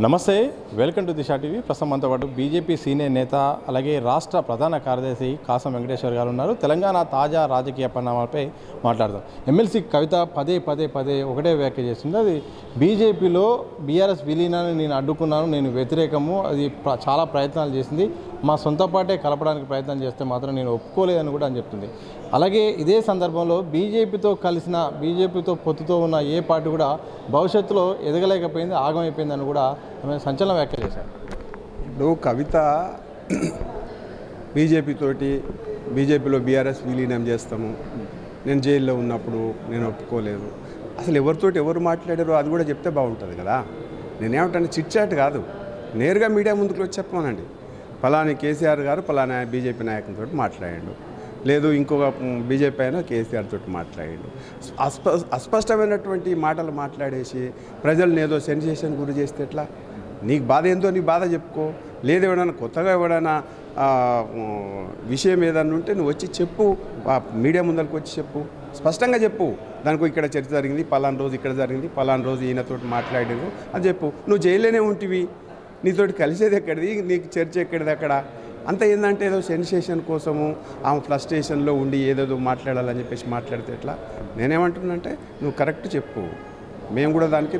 నమస్తే, welcome to Disha TV. ప్రస్తుతం మనతో పాటు బీజేపీ సీనియర్ నేత అలాగే రాష్ట్ర ప్రధాన కార్యదర్శి కాసం వెంకటేశ్వర్ గారు ఉన్నారు. తెలంగాణ తాజా రాజకీయ పరిణామాలపై మాట్లాడదాం. ఎమ్మెల్సీ కవిత పదే ఒకటే వ్యాఖ్య చేస్తుంది. అది బీజేపీలో బీఆర్ఎస్ విలీనాన్ని నేను అడ్డుకున్నాను, నేను వ్యతిరేకము, అది చాలా ప్రయత్నాలు చేసింది, మా సొంత పార్టీ కలపడానికి ప్రయత్నం చేస్తే మాత్రం నేను ఒప్పుకోలేదని కూడా అని చెప్తుంది. అలాగే ఇదే సందర్భంలో బీజేపీతో పొత్తుతో ఉన్న ఏ పార్టీ కూడా భవిష్యత్తులో ఎదగలేకపోయింది, ఆగమైపోయిందని కూడా ఆమె సంచలన వ్యాఖ్యలు చేశారు. ఇప్పుడు కవిత బీజేపీలో బీఆర్ఎస్ విలీనం చేస్తాము, నేను జైల్లో ఉన్నప్పుడు నేను ఒప్పుకోలేదు, అసలు ఎవరు మాట్లాడారో అది కూడా చెప్తే బాగుంటుంది కదా. నేనేమంటాను, చిట్చాట్ కాదు, నేరుగా మీడియా ముందుకు వచ్చి చెప్పమనండి. ఫలాని కేసీఆర్ గారు ఫలానా బీజేపీ నాయకులతో మాట్లాడాడు, లేదు ఇంకొక బీజేపీ అయినా కేసీఆర్ తోటి మాట్లాడాడు. అస్పష్టమైనటువంటి మాటలు మాట్లాడేసి ప్రజల్ని ఏదో సెన్సేషన్ గురి చేస్తే ఎట్లా? నీకు బాధ ఏందో నీ బాధ చెప్పుకో, లేదు ఎవడైనా కొత్తగా ఎవడైనా విషయం ఏదన్నా ఉంటే నువ్వు వచ్చి చెప్పు, మీడియా ముందరికి వచ్చి చెప్పు, స్పష్టంగా చెప్పు. దానికి ఇక్కడ చర్చ జరిగింది, పలానా రోజు ఇక్కడ జరిగింది, పలానా రోజు ఈయనతోటి మాట్లాడారు అని చెప్పు. నువ్వు జైల్లోనే ఉంటివి, నీతోటి కలిసేది ఎక్కడిది, నీకు చర్చ ఎక్కడిది అక్కడ. అంత ఏంటంటే ఏదో సెన్సేషన్ కోసము ఆమె ఫ్రస్ట్రేషన్లో ఉండి ఏదేదో మాట్లాడాలని చెప్పేసి మాట్లాడితే ఎట్లా? నేనేమంటున్నానంటే నువ్వు కరెక్ట్ చెప్పు, మేము కూడా దానికి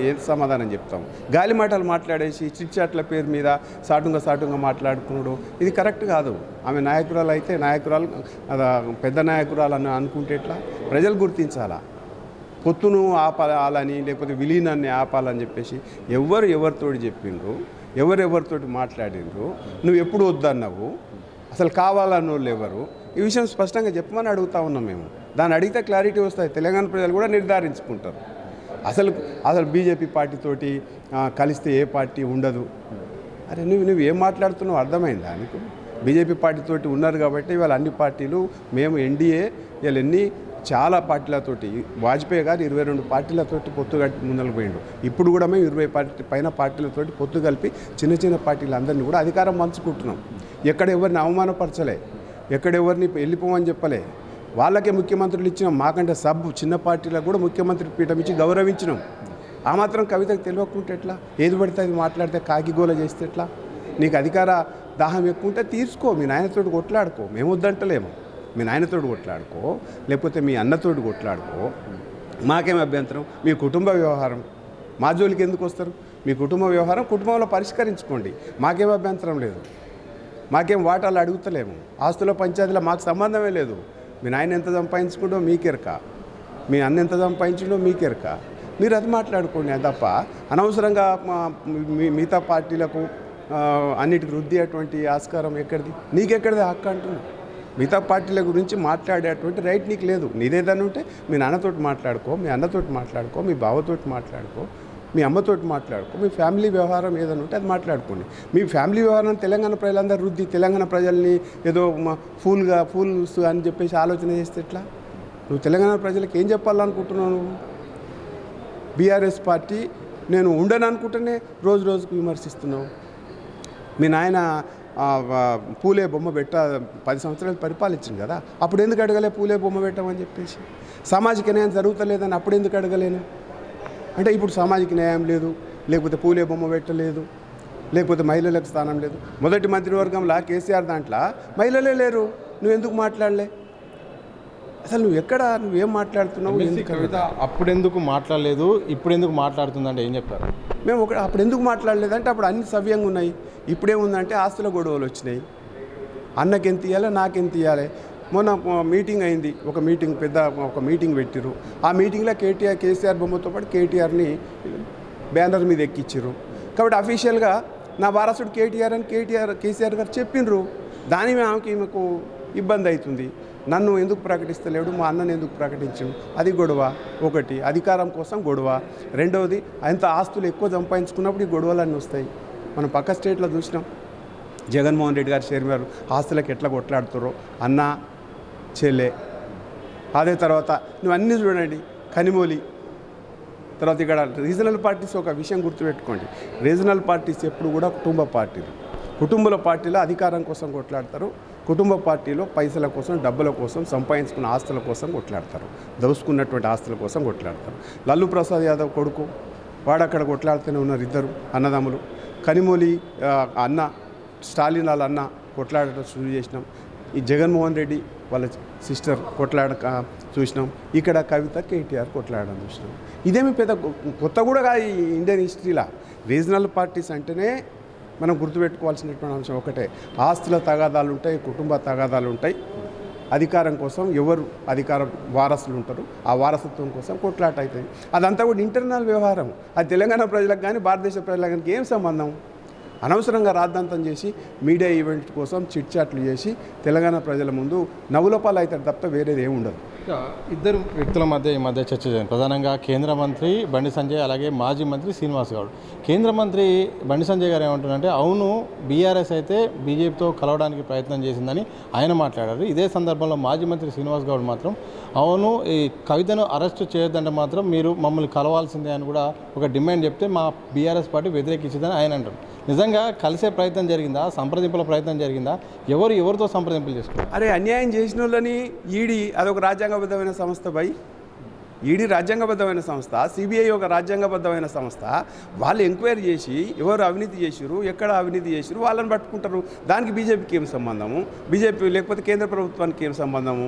ఏది సమాధానం చెప్తాము. గాలి మాటలు మాట్లాడేసి చిట్చాట్ల పేరు మీద సాటుగా మాట్లాడుకున్నాడు, ఇది కరెక్ట్ కాదు. ఆమె నాయకురాలు అయితే పెద్ద నాయకురాలు అని అనుకుంటే ఎట్లా? ప్రజలు గుర్తించాలా. పొత్తును ఆపాలని లేకపోతే విలీనాన్ని ఆపాలని చెప్పేసి ఎవరితోటి చెప్పిండ్రు, ఎవరితోటి మాట్లాడిండ్రు, నువ్వు ఎప్పుడు వద్దన్నావు, అసలు కావాలన్న వాళ్ళు ఎవరు, ఈ విషయం స్పష్టంగా చెప్పమని అడుగుతా ఉన్నాం మేము. దాన్ని అడిగితే క్లారిటీ వస్తాయి, తెలంగాణ ప్రజలు కూడా నిర్ధారించుకుంటారు. అసలు బీజేపీ పార్టీతోటి కలిస్తే ఏ పార్టీ ఉండదు. అరే నువ్వు ఏం మాట్లాడుతున్నావు అర్థమైందా నీకు? బీజేపీ పార్టీతోటి ఉన్నారు కాబట్టి ఇవాళ అన్ని పార్టీలు, మేము ఎన్డీఏ వీళ్ళన్నీ చాలా పార్టీలతోటి, వాజ్పేయి గారు 22 పార్టీలతోటి పొత్తు కలిపి ముందరకు పోయిండు. ఇప్పుడు కూడా మేము 20 పైన పార్టీలతోటి పొత్తు కలిపి చిన్న పార్టీలందరినీ కూడా అధికారం పంచుకుంటున్నాం. ఎక్కడ ఎవరిని అవమానపరచలే, ఎక్కడ ఎవరిని వెళ్ళిపోమని చెప్పలే, వాళ్ళకే ముఖ్యమంత్రులు ఇచ్చినాం. మాకంటే చిన్న పార్టీలకు కూడా ముఖ్యమంత్రి పీఠం ఇచ్చి గౌరవించినాం. ఆ మాత్రం కవితకు తెలియకుంటే ఎట్లా? ఏది పడితే అది మాట్లాడితే కాకిగోల చేస్తే ఎట్లా? నీకు అధికార దాహం ఎక్కువ ఉంటే తీర్చుకో, మీ నాయనతోటి కొట్లాడుకో, మేము వద్దంటలేము. మీ నాయనతోటి కొట్లాడుకో, లేకపోతే మీ అన్నతోటి కొట్లాడుకో, మాకేం అభ్యంతరం. మీ కుటుంబ వ్యవహారం, మా జోలికి ఎందుకు వస్తారు? మీ కుటుంబ వ్యవహారం కుటుంబంలో పరిష్కరించుకోండి, మాకేం అభ్యంతరం లేదు. మాకేం వాటాలు అడుగుతలేము, ఆస్తుల పంచాయతీలో మాకు సంబంధమే లేదు. మీ నాయన ఎంత సంపాదించుకుంటో మీకెరక, మీ అన్న ఎంత సంపాదించిండో మీకెరక, మీరు అది మాట్లాడుకోండి. అది తప్ప అనవసరంగా మిగతా పార్టీలకు అన్నిటికి రుద్ది అటువంటి ఆస్కారం ఎక్కడిది? నీకెక్కడిది హక్కు అంటున్నా? మిగతా పార్టీల గురించి మాట్లాడేటువంటి రైట్ నీకు లేదు. నీదేదన్నా ఉంటే మీ నాన్నతోటి మాట్లాడుకో, మీ అన్నతోటి మాట్లాడుకో, మీ బావతోటి మాట్లాడుకో, మీ అమ్మతోటి మాట్లాడుకో, మీ ఫ్యామిలీ వ్యవహారం ఏదైనా ఉంటే అది మాట్లాడుకోండి. మీ ఫ్యామిలీ వ్యవహారం తెలంగాణ ప్రజలందరూ రుద్ది తెలంగాణ ప్రజల్ని ఏదో ఫూల్స్ అని చెప్పేసి ఆలోచన చేస్తే ఎట్లా? నువ్వు తెలంగాణ ప్రజలకు ఏం చెప్పాలనుకుంటున్నావు? నువ్వు బీఆర్ఎస్ పార్టీ నేను ఉండను అనుకుంటేనే రోజుకు విమర్శిస్తున్నావు. మీ నాయన పూలే బొమ్మ 10 సంవత్సరాలు పరిపాలించింది కదా, అప్పుడు ఎందుకు అడగలే పూలే బొమ్మ పెట్టమని చెప్పేసి? సామాజిక న్యాయం జరుగుతలేదని అప్పుడు ఎందుకు అడగలేను? అంటే ఇప్పుడు సామాజిక న్యాయం లేదు, లేకపోతే పూలే బొమ్మ పెట్టలేదు, లేకపోతే మహిళలకు స్థానం లేదు. మొదటి మంత్రివర్గంలో కేసీఆర్ దాంట్లో మహిళలే లేరు, నువ్వెందుకు మాట్లాడలే? అసలు నువ్వేం మాట్లాడుతున్నావు? కవిత అప్పుడు ఎందుకు మాట్లాడలేదు, ఇప్పుడు ఎందుకు మాట్లాడుతుందంటే ఏం చెప్తారు? మేము అప్పుడు ఎందుకు మాట్లాడలేదంటే అప్పుడు అన్ని సవ్యంగా ఉన్నాయి. ఇప్పుడేముందంటే ఆస్తుల గొడవలు వచ్చినాయి, అన్నకి ఎంత ఇవ్వాలి, నాకెంత ఇవ్వాలి. మొన్న మీటింగ్ అయింది, ఒక మీటింగ్ పెట్టిరు. ఆ మీటింగ్లో కేసీఆర్ బొమ్మతో పాటు కేటీఆర్ని బ్యానర్ మీద ఎక్కించారు. కాబట్టి అఫీషియల్గా నా వారసుడు కేటీఆర్ అని కేసీఆర్ గారు చెప్పిండ్రు. దాని ఈమెకు ఇబ్బంది అవుతుంది. నన్ను ఎందుకు ప్రకటిస్తలేడు, మా అన్నను ఎందుకు ప్రకటించడు, అది గొడవ. ఒకటి అధికారం కోసం గొడవ, రెండవది అంత ఆస్తులు ఎక్కువ సంపాదించుకున్నప్పుడు ఈ గొడవలన్నీ వస్తాయి. మనం పక్క స్టేట్లో చూసినాం, జగన్మోహన్ రెడ్డి గారు చైర్మన్ ఆస్తులకు ఎట్లా కొట్లాడుతారో, అన్న చెల్లె. అదే తర్వాత నువ్వు అన్నీ చూడండి, కనిమూలి. తర్వాత ఇక్కడ రీజనల్ పార్టీస్ ఒక విషయం గుర్తుపెట్టుకోండి, రీజనల్ పార్టీస్ ఎప్పుడు కూడా కుటుంబాల పార్టీలో అధికారం కోసం కొట్లాడతారు, కుటుంబ పార్టీలో పైసల కోసం, డబ్బుల కోసం, సంపాదించుకున్న ఆస్తుల కోసం కొట్లాడతారు, దోసుకున్నటువంటి ఆస్తుల కోసం కొట్లాడతారు. లల్లు ప్రసాద్ యాదవ్ కొడుకు వాడు అక్కడ కొట్లాడుతూనే ఉన్నారు ఇద్దరు అన్నదమ్ములు. కనిమొళి అన్న స్టాలిన్ వాళ్ళ అన్న కొట్లాడటం శురు చేసినాం. ఈ జగన్మోహన్ రెడ్డి వాళ్ళ సిస్టర్ చూసినాం. ఇక్కడ కవిత కేటీఆర్ కొట్లాడడం చూసినాం. ఇదేమి పెద్ద కొత్త కూడా కాదు ఈ ఇండియన్ హిస్టరీలో. రీజనల్ పార్టీస్ అంటేనే మనం గుర్తుపెట్టుకోవాల్సినటువంటి అంశం ఒకటే, ఆస్తుల తగాదాలు ఉంటాయి, కుటుంబ తగాదాలు ఉంటాయి. అధికారం కోసం ఎవరు అధికారం వారసులు ఉంటారు, ఆ వారసత్వం కోసం కొట్లాట అవుతుంది. అదంతా కూడా ఇంటర్నల్ వ్యవహారం. అది తెలంగాణ ప్రజలకు కానీ భారతదేశ ప్రజలకు కానీ ఏం సంబంధం? అనవసరంగా రాద్ధాంతం చేసి మీడియా ఈవెంట్ కోసం చిట్చాట్లు చేసి తెలంగాణ ప్రజల ముందు నవ్వులపాలు అవుతారు తప్ప వేరేది ఏమి ఉండదు. ఇద్దరు వ్యక్తుల మధ్య ఈ మధ్య చర్చ జరిగింది. ప్రధానంగా కేంద్ర మంత్రి బండి సంజయ్ అలాగే మాజీ మంత్రి శ్రీనివాస్ గౌడ్. కేంద్ర మంత్రి బండి సంజయ్ గారు ఏమంటున్నారంటే అవును బీఆర్ఎస్ అయితే బీజేపీతో కలవడానికి ప్రయత్నం చేసిందని ఆయన మాట్లాడారు. ఇదే సందర్భంలో మాజీ మంత్రి శ్రీనివాస్ గౌడ్ మాత్రం అవును ఈ కవితను అరెస్టు చేయొద్దంటే మాత్రం మీరు మమ్మల్ని కలవాల్సిందే అని కూడా ఒక డిమాండ్ చెప్తే మా బీఆర్ఎస్ పార్టీ వ్యతిరేకించిందని ఆయన అంటారు. నిజంగా కలిసే ప్రయత్నం జరిగిందా? సంప్రదింపుల ప్రయత్నం జరిగిందా? ఎవరితో సంప్రదింపులు చేసుకున్నారు? అరే అన్యాయం చేసిన వాళ్ళని ఈడీ అదొక రాజ్యాంగబద్ధమైన సంస్థ ఈడీ రాజ్యాంగబద్ధమైన సంస్థ, సిబిఐ ఒక రాజ్యాంగబద్ధమైన సంస్థ. వాళ్ళు ఎంక్వైరీ చేసి ఎవరు అవినీతి చేసిరు, ఎక్కడ అవినీతి చేసిరు వాళ్ళని పట్టుకుంటారు. దానికి బీజేపీకి ఏం సంబంధము? బీజేపీ లేకపోతే కేంద్ర ప్రభుత్వానికి ఏం సంబంధము?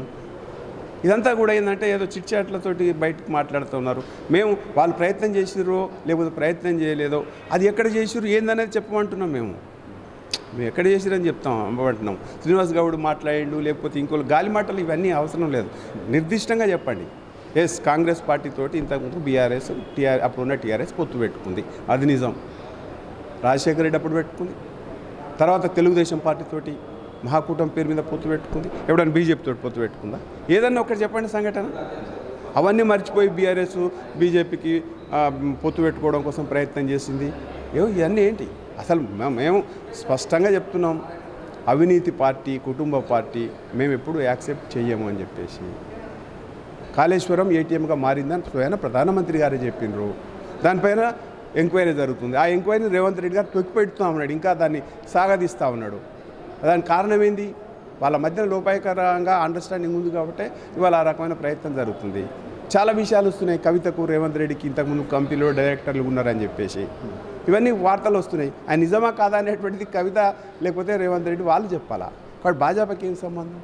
ఇదంతా కూడా ఏంటంటే ఏదో చిట్చాట్లతోటి బయటకు మాట్లాడుతున్నారు. మేము వాళ్ళు ప్రయత్నం చేసిరో లేకపోతే ప్రయత్నం చేయలేదో అది ఎక్కడ చేసిరు ఏందనేది చెప్పమంటున్నాం. మేము ఎక్కడ చేసిరని చెప్తాం అంటున్నాం. శ్రీనివాస్ గౌడ్ మాట్లాడిండు లేకపోతే ఇంకోళ్ళు గాలి మాటలు ఇవన్నీ అవసరం లేదు. నిర్దిష్టంగా చెప్పండి. ఎస్ కాంగ్రెస్ పార్టీతోటి ఇంతకుముందు బీఆర్ఎస్ అప్పుడున్న టీఆర్ఎస్ పొత్తు పెట్టుకుంది, అది నిజం. రాజశేఖర రెడ్డి అప్పుడు పెట్టుకుంది. తర్వాత తెలుగుదేశం పార్టీతోటి మహాకూటమి పేరు మీద పొత్తు పెట్టుకుంది. ఎప్పుడైనా బీజేపీతో పొత్తు పెట్టుకుందా? ఏదన్నా ఒకటి చెప్పండి సంఘటన. అవన్నీ మర్చిపోయి బీఆర్ఎస్ బీజేపీకి పొత్తు పెట్టుకోవడం కోసం ప్రయత్నం చేసింది. ఇవన్నీ ఏంటి? అసలు మేము స్పష్టంగా చెప్తున్నాం, అవినీతి పార్టీ, కుటుంబ పార్టీ మేము ఎప్పుడు యాక్సెప్ట్ చెయ్యము అని చెప్పేసి. కాళేశ్వరం ఏటీఎంగా మారిందని స్వయం ప్రధానమంత్రి గారే చెప్పినారు. దానిపైన ఎంక్వైరీ జరుగుతుంది. ఆ ఎంక్వైరీని రేవంత్ రెడ్డి గారు తొక్కిపెడుతూ ఉన్నాడు, ఇంకా దాన్ని సాగదీస్తూ ఉన్నాడు. దానికి కారణం ఏంది? వాళ్ళ మధ్యన లోపాయకరంగా అండర్స్టాండింగ్ ఉంది కాబట్టి ఇవాళ ఆ రకమైన ప్రయత్నం జరుగుతుంది. చాలా విషయాలు వస్తున్నాయి. కవితకు రేవంత్ రెడ్డికి ఇంతకుముందు కంపెనీలో డైరెక్టర్లు ఉన్నారని చెప్పేసి ఇవన్నీ వార్తలు వస్తున్నాయి. ఆయన నిజమా కాదా అనేటువంటిది కవిత లేకపోతే రేవంత్ రెడ్డి వాళ్ళు చెప్పాలా. కాబట్టి భాజపాకి ఏం సంబంధం?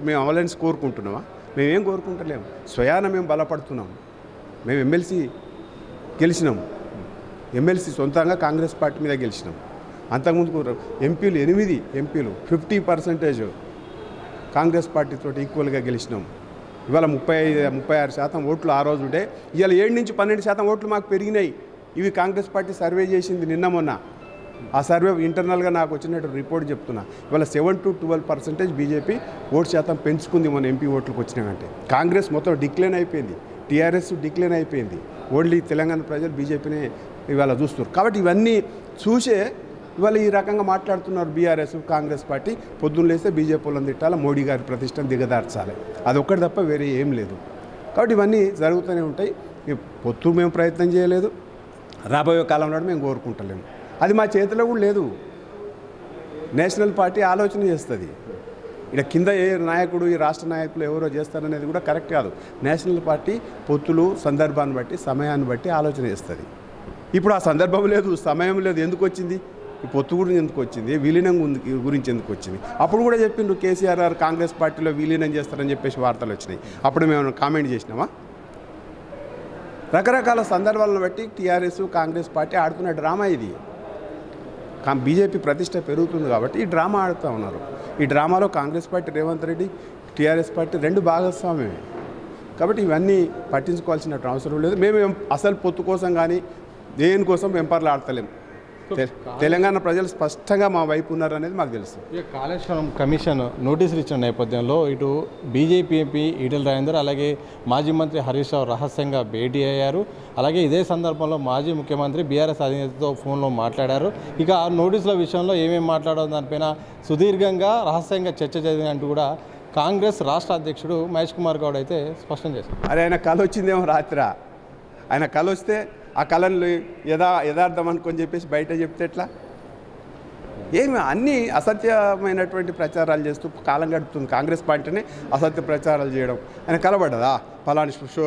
మేము అలయన్స్ కోరుకుంటున్నామా? మేమేం కోరుకుంటలేము. స్వయాన మేము బలపడుతున్నాం. మేము ఎమ్మెల్సీ గెలిచినాం. ఎమ్మెల్సీ సొంతంగా కాంగ్రెస్ పార్టీ మీద గెలిచినాం. అంతకుముందు ఎంపీలు 8 ఎంపీలు 50% కాంగ్రెస్ పార్టీతో ఈక్వల్గా గెలిచినాం. ఇవాళ 36% ఓట్లు ఆ రోజు ఉంటే ఇవాళ 7 నుంచి 12% ఓట్లు మాకు పెరిగినాయి. ఇవి కాంగ్రెస్ పార్టీ సర్వే చేసింది నిన్న మొన్న. ఆ సర్వే ఇంటర్నల్గా నాకు వచ్చినట్టు రిపోర్ట్ చెప్తున్నా. ఇవాళ 7 to 12% బీజేపీ ఓటు శాతం పెంచుకుంది మన ఎంపీ ఓట్లకు వచ్చినాయంటే. కాంగ్రెస్ మొత్తం డిక్లైన్ అయిపోయింది, టీఆర్ఎస్ డిక్లైన్ అయిపోయింది. ఓన్లీ తెలంగాణ ప్రజలు బీజేపీనే ఇవాళ చూస్తున్నారు. కాబట్టి ఇవన్నీ చూసే ఇవాళ ఈ రకంగా మాట్లాడుతున్నారు బీఆర్ఎస్ కాంగ్రెస్ పార్టీ. పొద్దున్న లేస్తే బీజేపీ వాళ్ళని తిట్టాలి, మోడీ గారి ప్రతిష్టను దిగదార్చాలి, అదొక్కటి తప్ప వేరే ఏం లేదు. కాబట్టి ఇవన్నీ జరుగుతూనే ఉంటాయి. పొత్తు మేము ప్రయత్నం చేయలేదు, రాబోయే కాలంలో మేము కోరుకుంటలేము. అది మా చేతిలో కూడా లేదు. నేషనల్ పార్టీ ఆలోచన చేస్తుంది. ఇక్కడ కింద ఏ నాయకుడు, ఈ రాష్ట్ర నాయకులు ఎవరో చేస్తారనేది కూడా కరెక్ట్ కాదు. నేషనల్ పార్టీ పొత్తులు సందర్భాన్ని బట్టి, సమయాన్ని బట్టి ఆలోచన చేస్తుంది. ఇప్పుడు ఆ సందర్భం లేదు, సమయం లేదు. ఎందుకు వచ్చింది? ఈ పొత్తు గురించి ఎందుకు వచ్చింది? విలీనం గురించి ఎందుకు వచ్చింది? అప్పుడు కూడా చెప్పిండ్రు కేసీఆర్ గారు కాంగ్రెస్ పార్టీలో విలీనం చేస్తారని చెప్పేసి వార్తలు వచ్చినాయి. అప్పుడు మేము కామెంట్ చేసినామా? రకరకాల సందర్భాలను బట్టి టీఆర్ఎస్ కాంగ్రెస్ పార్టీ ఆడుతున్న డ్రామా ఇది. బీజేపీ ప్రతిష్ట పెరుగుతుంది కాబట్టి ఈ డ్రామా ఆడుతూ ఉన్నారు. ఈ డ్రామాలో Congress party, Revanth Reddy, TRS party 2 భాగస్వామ్యమే. కాబట్టి ఇవన్నీ పట్టించుకోవాల్సిన అవసరం లేదు. మేము అసలు పొత్తు కోసం కానీ దేనికోసం వెంపర్లాడతలేం. తెలంగాణ ప్రజలు స్పష్టంగా మా వైపు ఉన్నారనేది మాకు తెలుసు. కాళేశ్వరం కమిషన్ నోటీసులు ఇచ్చిన నేపథ్యంలో ఇటు బీజేపీ ఎంపీ ఈటెల రాజేందర్ అలాగే మాజీ మంత్రి హరీష్ రావు రహస్యంగా భేటీ అయ్యారు. అలాగే ఇదే సందర్భంలో మాజీ ముఖ్యమంత్రి బీఆర్ఎస్ అధినేతతో ఫోన్లో మాట్లాడారు. ఇక ఆ నోటీసుల విషయంలో ఏమేమి మాట్లాడడం దానిపైన సుదీర్ఘంగా రహస్యంగా చర్చ జరిగినట్టు కూడా కాంగ్రెస్ రాష్ట్ర అధ్యక్షుడు మహేష్ కుమార్ గౌడ్ అయితే స్పష్టం చేశారు. అరే ఆయన కళ వచ్చిందేమో రాత్రి. ఆయన కళ వస్తే ఆ కళను యథార్థం అనుకొని చెప్పేసి బయట చెప్తే ఎట్లా? ఏమి అన్నీ అసత్యమైనటువంటి ప్రచారాలు చేస్తూ కాలం గడుపుతుంది కాంగ్రెస్ పార్టీనే అసత్య ప్రచారాలు చేయడం. ఆయన కలబడ్డదా ఫలాని షో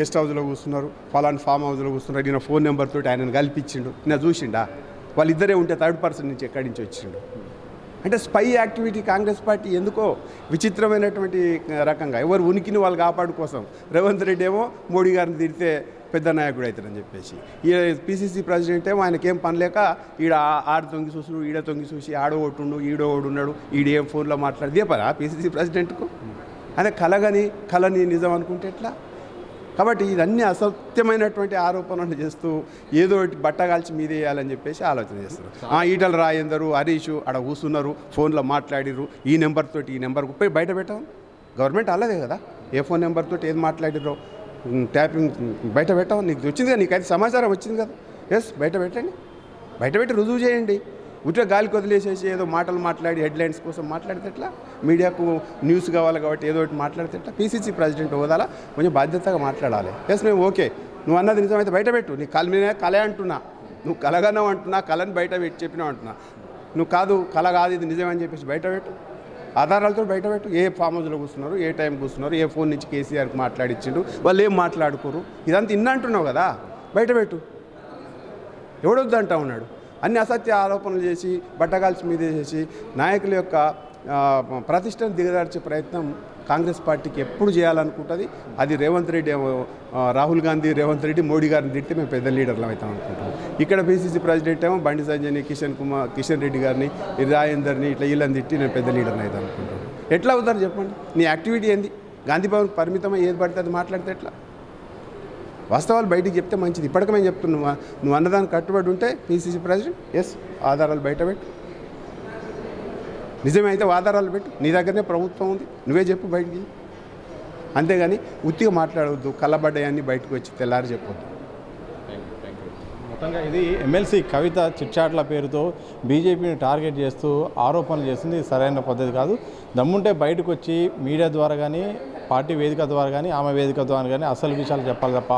గెస్ట్ హౌస్లో కూర్చున్నారు, ఫలాని ఫామ్ హౌస్లో కూర్చున్నారు, ఈయన ఫోన్ నెంబర్ తోటి ఆయనను కల్పించిండు, ఈయన చూసిండా? వాళ్ళిద్దరే ఉంటే థర్డ్ పర్సన్ నుంచి ఎక్కడి నుంచి వచ్చిండు? అంటే స్పై యాక్టివిటీ కాంగ్రెస్ పార్టీ ఎందుకో విచిత్రమైనటువంటి రకంగా ఎవరు ఉనికిని వాళ్ళు కాపాడు కోసం. రేవంత్ రెడ్డి ఏమో మోడీ గారిని తిడితే పెద్ద నాయకుడు అవుతారని చెప్పేసి, ఈ పిసిసి ప్రెసిడెంట్ ఏమో ఆయనకేం పని లేక ఆడ తొంగి చూసుడు, ఈడ తొంగి చూసి ఆడో ఓటుండు, ఈడో ఓడు ఉన్నాడు, ఈడేం ఫోన్లో మాట్లాడితే పరా పిసిసి ప్రెసిడెంట్కు? అదే కళని నిజం అనుకుంటే ఎట్లా? కాబట్టి ఇదన్నీ అసత్యమైనటువంటి ఆరోపణలు చేస్తూ ఏదో ఒకటి బట్టగాల్చి మీద వేయాలని చెప్పేసి ఆలోచన చేస్తారు. ఈటల రాజేందరు, హరీష్ ఆడ కూర్చున్నారు, ఫోన్లో మాట్లాడిరు, ఈ నెంబర్ తోటి ఈ నెంబర్కి పోయి బయట పెట్టాం. గవర్నమెంట్ అలాదే కదా, ఏ ఫోన్ నెంబర్ తోటి ఏది మాట్లాడిరో ట్యాపింగ్ బయట పెట్టాం. నీకు వచ్చింది కదా, నీకైతే సమాచారం వచ్చింది కదా, ఎస్ బయట పెట్టండి, బయట పెట్టి రుజువు చేయండి. ఉట్టిగా గాలికి వదిలేసేసి ఏదో మాటలు మాట్లాడి హెడ్లైన్స్ కోసం మాట్లాడితే ఎట్లా? మీడియాకు న్యూస్ కావాలి కాబట్టి ఏదో ఒకటి మాట్లాడితే ఎట్లా? పీసీసీ ప్రెసిడెంట్ హోదాలా కొంచెం బాధ్యతగా మాట్లాడాలి. ఎస్ మేము ఓకే, నువ్వు అన్నది నిజమైతే బయట పెట్టు. నీ కళే అంటున్నా, నువ్వు కలగన్నావు అంటున్నా, కళని బయట పెట్టి చెప్పినావు అంటున్నా. నువ్వు కాదు కళ కాదు ఇది నిజమని చెప్పేసి బయట పెట్టు, ఆధారాలతో బయట పెట్టు. ఏ ఫామ్ హౌస్లో కూర్చున్నారు, ఏ టైం కూర్చున్నారు, ఏ ఫోన్ నుంచి కేసీఆర్కి మాట్లాడిచ్చిండు, వాళ్ళు ఏం మాట్లాడుకోరు, ఇదంతా ఇన్న అంటున్నావు కదా, బయట పెట్టు. ఎవడొద్దు అంటా ఉన్నాడు? అన్ని అసత్య ఆరోపణలు చేసి బట్టగాల్చి మీద చేసి నాయకుల యొక్క ప్రతిష్టను దిగదార్చే ప్రయత్నం కాంగ్రెస్ పార్టీకి ఎప్పుడు చేయాలనుకుంటుంది. అది రేవంత్ రెడ్డి రాహుల్ గాంధీ, రేవంత్ రెడ్డి, మోడీ గారిని తిడితే మేము పెద్ద లీడర్లు అవుతాం అనుకుంటాం. ఇక్కడ పిసిసి ప్రెసిడెంట్ ఏమో బండి సంజయ్ని, కిషన్ రెడ్డి గారిని, రాజేందర్ని ఇట్లా వీళ్ళని తిట్టి నేను పెద్ద లీడర్ని అవుతాను అనుకుంటాను. ఎట్లా అవుతారు చెప్పండి? నీ యాక్టివిటీ ఏంది? గాంధీ భవన్ పరిమితమై ఏది పడితే అది మాట్లాడితే ఎట్లా? వాస్తవాలు బయటికి చెప్తే మంచిది. ఇప్పటికే మేము చెప్తున్నావా, నువ్వు అన్నదానికి కట్టుబడి ఉంటే పీసీసీ ప్రెసిడెంట్ ఎస్ ఆధారాలు బయట పెట్టు, నిజమైతే ఆధారాలు పెట్టు. నీ దగ్గరనే ప్రభుత్వం ఉంది, నువ్వే చెప్పు బయటికి. అంతేగాని ఉత్తిగా మాట్లాడవద్దు, కళ్ళబడ్డాయన్నీ బయటకు వచ్చి తెల్లారి చెప్పొద్దు. మొత్తంగా ఇది ఎమ్మెల్సీ కవిత చిట్చాట్ల పేరుతో బీజేపీని టార్గెట్ చేస్తూ ఆరోపణలు చేస్తుంది. సరైన పద్ధతి కాదు. దమ్ముంటే బయటకు వచ్చి మీడియా ద్వారా కానీ, పార్టీ వేదిక ద్వారా కానీ, ఆమె వేదిక ద్వారా కానీ అసలు విషయాలు చెప్పాలి తప్ప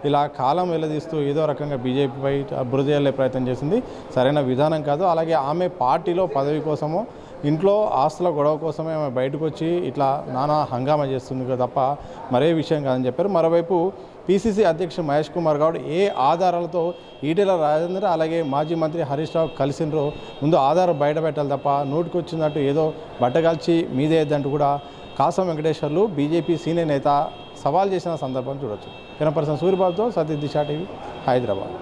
ఇలా కాలం వెల్లదీస్తూ ఏదో రకంగా బీజేపీపై బురద జల్లే ప్రయత్నం చేసింది. సరైన విధానం కాదు. అలాగే ఆమె పార్టీలో పదవి కోసమో, ఇంట్లో ఆస్తుల గొడవ కోసమే ఆమె బయటకు వచ్చి ఇట్లా నానా హంగామా చేస్తుంది తప్ప మరే విషయం కాదని చెప్పారు. మరోవైపు పీసీసీ అధ్యక్షుడు మహేష్ కుమార్ గౌడ్ ఏ ఆధారాలతో ఈటెల రాజేందర్ అలాగే మాజీ మంత్రి హరీష్ రావు కలిసినరో ముందు ఆధారం బయట పెట్టాలి తప్ప నోటికి వచ్చినట్టు ఏదో బట్టగాల్చి మీదేద్దంటూ కూడా కాసం వెంకటేశ్వర్లు బీజేపీ సీనియర్ నేత సవాల్ చేసిన సందర్భం చూడొచ్చు. కెమెరా పర్సన్ సూర్యబాబుతో సతీష్ దిశా టీవీ, హైదరాబాద్.